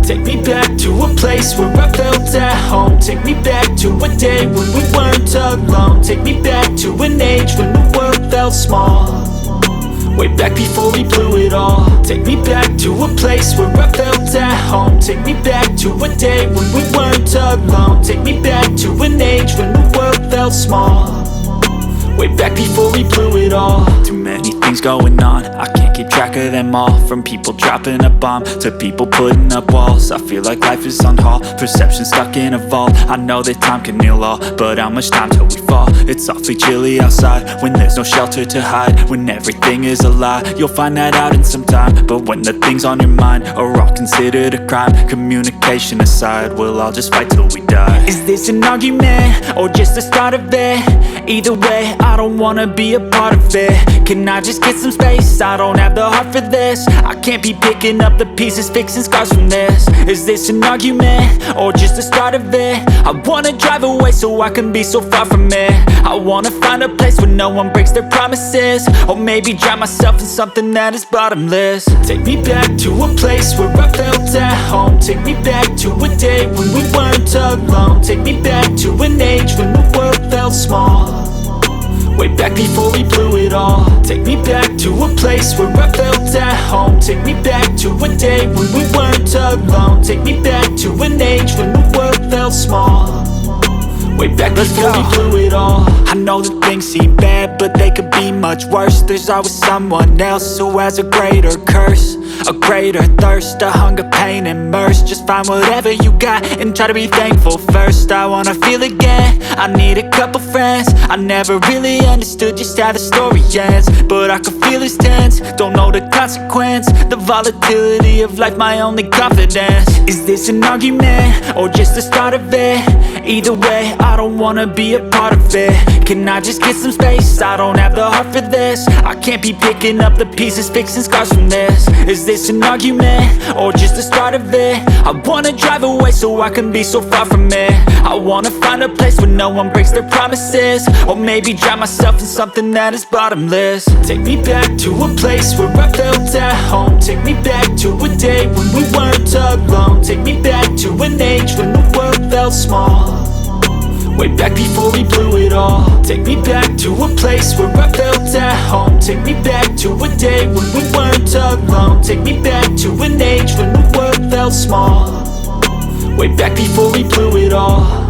Take me back to a place where I felt at home. Take me back to a day when we weren't alone. Take me back to an age when the world felt small, way back before we blew it all. Take me back to a place where I felt at home. Take me back to a day when we weren't alone. Take me back to an age when the world felt small, way back before we blew it all. Too many things going on, I can't keep track of them all. From people dropping a bomb to people putting up walls. I feel like life is on hold, perception stuck in a vault. I know that time can heal all, but how much time till we fall? It's awfully chilly outside when there's no shelter to hide. When everything is a lie, you'll find that out in some time. But when the things on your mind are all considered a crime, communication aside, we'll all just fight till we die. Is this an argument or just the start of it? Either way, I don't wanna be a part of it. Can I just get some space? I don't have the heart for this. I can't be picking up the pieces, fixing scars from this. Is this an argument or just the start of it? I wanna drive away so I can be so far from it. I wanna find a place where no one breaks their promises, or maybe drown myself in something that is bottomless. Take me back to a place where I felt at home. Take me back to a day when we weren't alone. Take me back to an age when the world felt small, way back before we blew it all. Take me back to a place where I felt at home. Take me back to a day when we weren't alone. Take me back to an age when the world felt small, way back before we blew it all. I know that things seem bad, but they could be much worse. There's always someone else who has a greater curse, a greater thirst, a hunger, pain, and mercy. Just find whatever you got and try to be thankful first. I wanna feel again, I need a couple friends. I never really understood just how the story ends, but I can feel it's tense, don't know the consequence. The volatility of life, my only confidence. Is this an argument or just the start of it? Either way, I don't wanna be a part of it. Can I just get some space? I don't have the heart for this. I can't be picking up the pieces, fixing scars from this. Is this an argument or just the start of it? I wanna drive away so I can be so far from it. I wanna find a place where no one breaks their promises, or maybe drown myself in something that is bottomless. Take me back to a place where I felt at home. Take me back to a day when we weren't alone. Take me back to an age when the world felt small, way back before we blew it all. Take me back to a place where I felt at home. Take me back to a day when we weren't alone. Take me back to an age when the world felt small, way back before we blew it all.